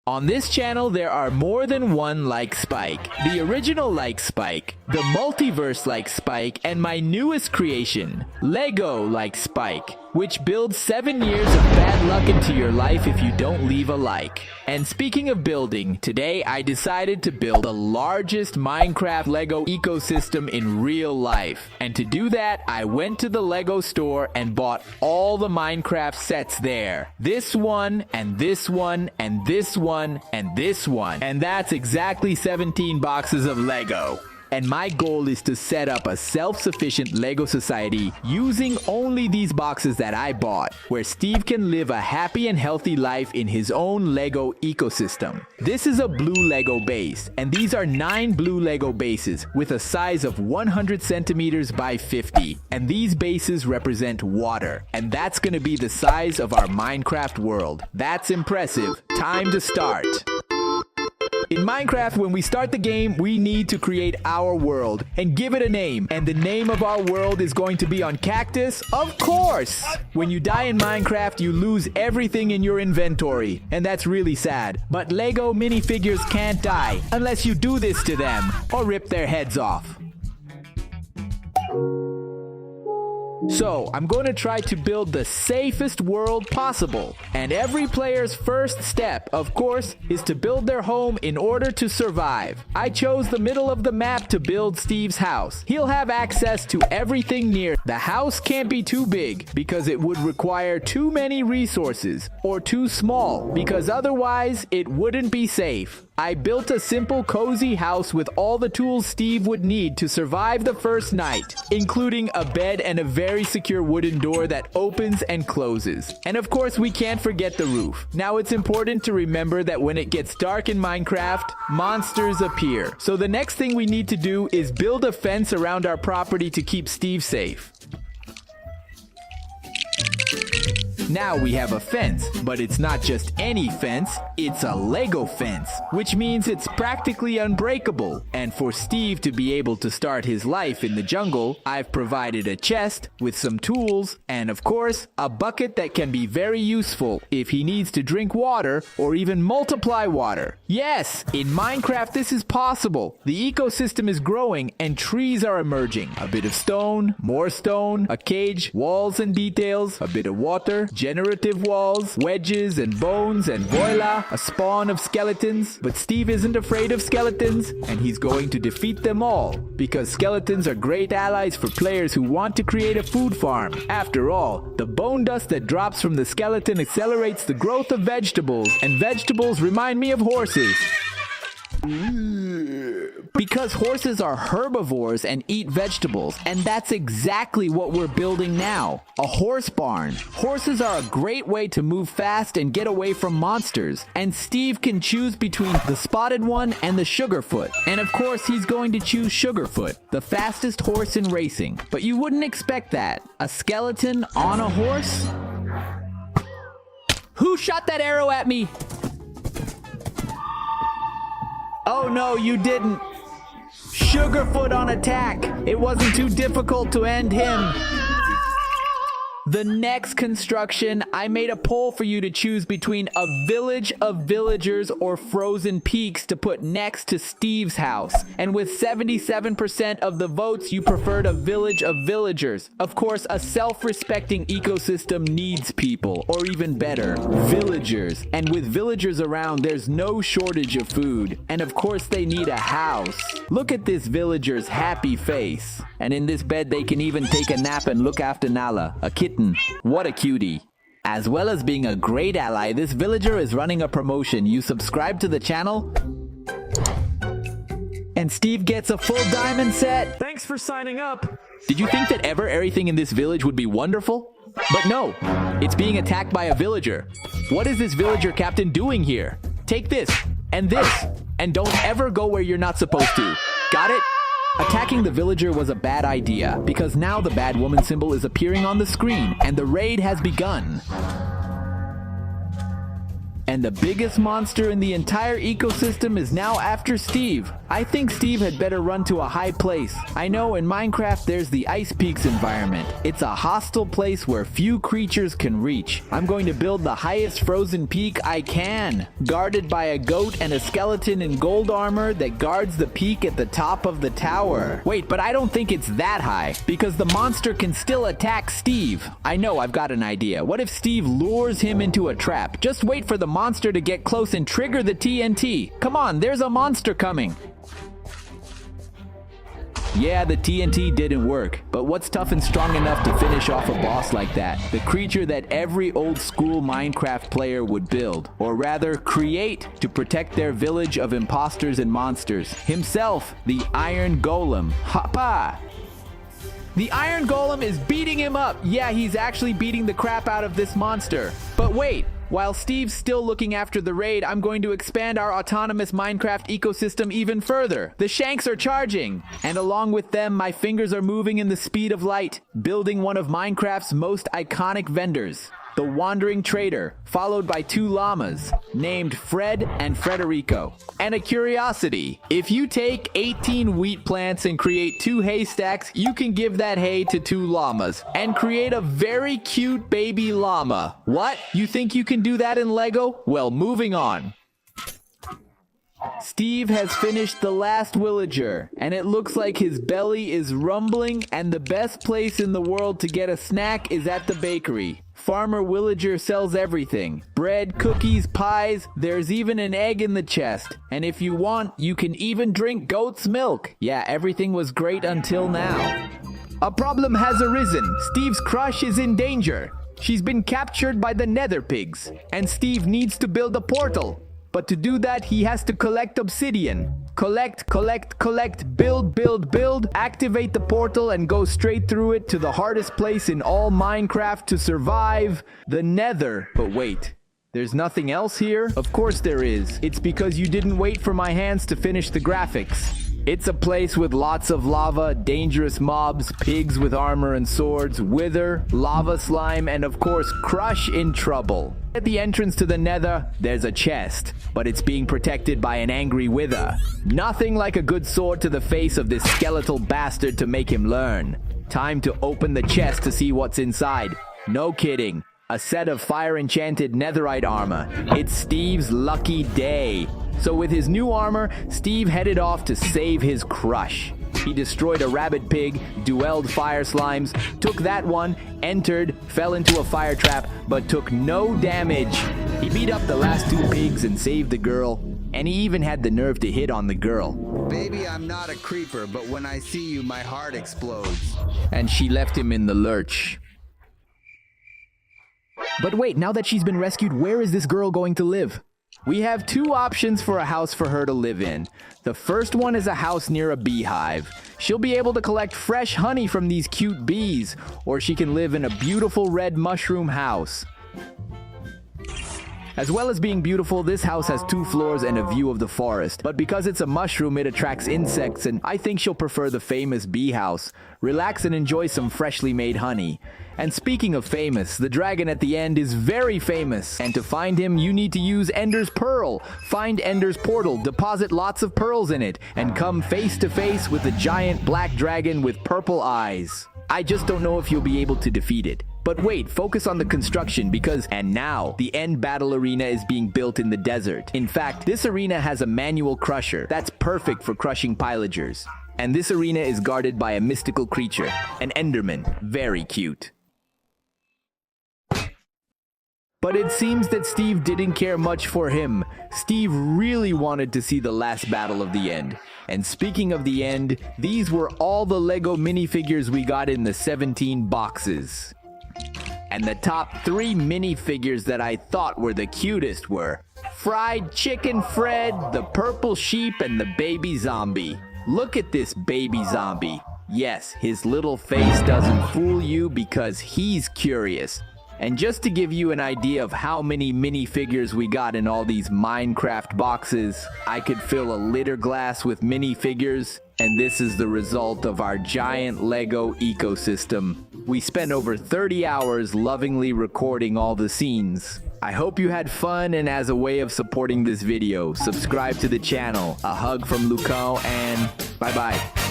On this channel, there are more than one like Spike. The original like Spike, the multiverse like Spike, and my newest creation, Lego like Spike, which builds 7 years of bad luck into your life if you don't leave a like. And speaking of building, today I decided to build the largest Minecraft Lego ecosystem in real life. And to do that, I went to the Lego store and bought all the Minecraft sets there. This one, and this one, and this one, and this one. And that's exactly 17 boxes of Lego. And my goal is to set up a self-sufficient Lego society using only these boxes that I bought, where Steve can live a happy and healthy life in his own Lego ecosystem. This is a blue Lego base, and these are 9 blue Lego bases with a size of 100 centimeters by 50. And these bases represent water, and that's gonna be the size of our Minecraft world. That's impressive. Time to start. In Minecraft, when we start the game, we need to create our world and give it a name. And the name of our world is going to be on cactus, of course! When you die in Minecraft, you lose everything in your inventory. And that's really sad. But Lego minifigures can't die unless you do this to them or rip their heads off. So, I'm going to try to build the safest world possible. And every player's first step, of course, is to build their home in order to survive. I chose the middle of the map to build Steve's house. He'll have access to everything near. The house can't be too big because it would require too many resources, or too small because otherwise it wouldn't be safe. I built a simple, cozy house with all the tools Steve would need to survive the first night, including a bed and a very secure wooden door that opens and closes. And of course, we can't forget the roof. Now, it's important to remember that when it gets dark in Minecraft, monsters appear. So the next thing we need to do is build a fence around our property to keep Steve safe. Now we have a fence, but it's not just any fence, it's a Lego fence, which means it's practically unbreakable. And for Steve to be able to start his life in the jungle, I've provided a chest with some tools and, of course, a bucket that can be very useful if he needs to drink water or even multiply water. Yes, in Minecraft this is possible. The ecosystem is growing and trees are emerging. A bit of stone, more stone, a cage, walls and details, a bit of water, generative walls, wedges and bones, and voila, a spawn of skeletons. But Steve isn't afraid of skeletons, and he's going to defeat them all, because skeletons are great allies for players who want to create a food farm. After all, the bone dust that drops from the skeleton accelerates the growth of vegetables, and vegetables remind me of horses. Because horses are herbivores and eat vegetables, and that's exactly what we're building now. A horse barn. Horses are a great way to move fast and get away from monsters, and Steve can choose between the spotted one and the Sugarfoot. And of course he's going to choose Sugarfoot, the fastest horse in racing. But you wouldn't expect that. A skeleton on a horse? Who shot that arrow at me? Oh no, you didn't. Sugarfoot on attack. It wasn't too difficult to end him. The next construction, I made a poll for you to choose between a village of villagers or frozen peaks to put next to Steve's house. And with 77% of the votes, you preferred a village of villagers. Of course, a self-respecting ecosystem needs people, or even better, villagers. And with villagers around, there's no shortage of food. And of course, they need a house. Look at this villager's happy face. And in this bed, they can even take a nap and look after Nala, a kitten. What a cutie. As well as being a great ally, this villager is running a promotion. You subscribe to the channel, and Steve gets a full diamond set. Thanks for signing up. Did you think that ever everything in this village would be wonderful? But no, it's being attacked by a villager. What is this villager captain doing here? Take this, and don't ever go where you're not supposed to. Got it? Attacking the villager was a bad idea, because now the bad woman symbol is appearing on the screen, and the raid has begun. And the biggest monster in the entire ecosystem is now after Steve. I think Steve had better run to a high place. I know in Minecraft there's the Ice Peaks environment. It's a hostile place where few creatures can reach. I'm going to build the highest frozen peak I can, guarded by a goat and a skeleton in gold armor that guards the peak at the top of the tower. Wait, but I don't think it's that high, because the monster can still attack Steve. I know, I've got an idea. What if Steve lures him into a trap? Just wait for the monster to get close and trigger the TNT. Come on, there's a monster coming. Yeah, the TNT didn't work, but what's tough and strong enough to finish off a boss like that? The creature that every old school Minecraft player would build, or rather create, to protect their village of imposters and monsters. Himself, the Iron Golem. Hoppa! The Iron Golem is beating him up. Yeah, he's actually beating the crap out of this monster. But wait. While Steve's still looking after the raid, I'm going to expand our autonomous Minecraft ecosystem even further. The shanks are charging, and along with them, my fingers are moving in the speed of light, building one of Minecraft's most iconic vendors, the Wandering Trader, followed by 2 llamas, named Fred and Frederico. And a curiosity, if you take 18 wheat plants and create 2 haystacks, you can give that hay to 2 llamas, and create a very cute baby llama. What? You think you can do that in Lego? Well, moving on. Steve has finished the last villager, and it looks like his belly is rumbling, and the best place in the world to get a snack is at the bakery. Farmer Villager sells everything. Bread, cookies, pies, there's even an egg in the chest. And if you want, you can even drink goat's milk. Yeah, everything was great until now. A problem has arisen. Steve's crush is in danger. She's been captured by the Nether pigs, and Steve needs to build a portal. But to do that, he has to collect obsidian. Collect, build, activate the portal and go straight through it to the hardest place in all Minecraft to survive, the Nether. But wait, there's nothing else here? Of course there is. It's because you didn't wait for my hands to finish the graphics. It's a place with lots of lava, dangerous mobs, pigs with armor and swords, wither, lava slime, and of course, Crush in trouble. At the entrance to the Nether, there's a chest, but it's being protected by an angry wither. Nothing like a good sword to the face of this skeletal bastard to make him learn. Time to open the chest to see what's inside. No kidding. A set of fire-enchanted netherite armor. It's Steve's lucky day. So with his new armor, Steve headed off to save his crush. He destroyed a rabbit pig, duelled fire slimes, took that one, entered, fell into a fire trap, but took no damage. He beat up the last 2 pigs and saved the girl, and he even had the nerve to hit on the girl. Baby, I'm not a creeper, but when I see you, my heart explodes. And she left him in the lurch. But wait, now that she's been rescued, where is this girl going to live? We have 2 options for a house for her to live in. The first one is a house near a beehive. She'll be able to collect fresh honey from these cute bees, or she can live in a beautiful red mushroom house. As well as being beautiful, this house has 2 floors and a view of the forest. But because it's a mushroom, it attracts insects, and I think she'll prefer the famous bee house. Relax and enjoy some freshly made honey. And speaking of famous, the dragon at the end is very famous. And to find him, you need to use Ender's Pearl. Find Ender's Portal, deposit lots of pearls in it, and come face to face with the giant black dragon with purple eyes. I just don't know if you'll be able to defeat it. But wait, focus on the construction because, and now, the end battle arena is being built in the desert. In fact, this arena has a manual crusher that's perfect for crushing pillagers. And this arena is guarded by a mystical creature, an Enderman, very cute. But it seems that Steve didn't care much for him. Steve really wanted to see the last battle of the end. And speaking of the end, these were all the Lego minifigures we got in the 17 boxes. And the top 3 minifigures that I thought were the cutest were Fried Chicken Fred, the Purple Sheep, and the Baby Zombie. Look at this baby zombie. Yes, his little face doesn't fool you because he's curious. And just to give you an idea of how many minifigures we got in all these Minecraft boxes, I could fill a liter glass with minifigures, and this is the result of our giant Lego ecosystem. We spent over 30 hours lovingly recording all the scenes. I hope you had fun, and as a way of supporting this video, subscribe to the channel. A hug from Lucão, and bye-bye.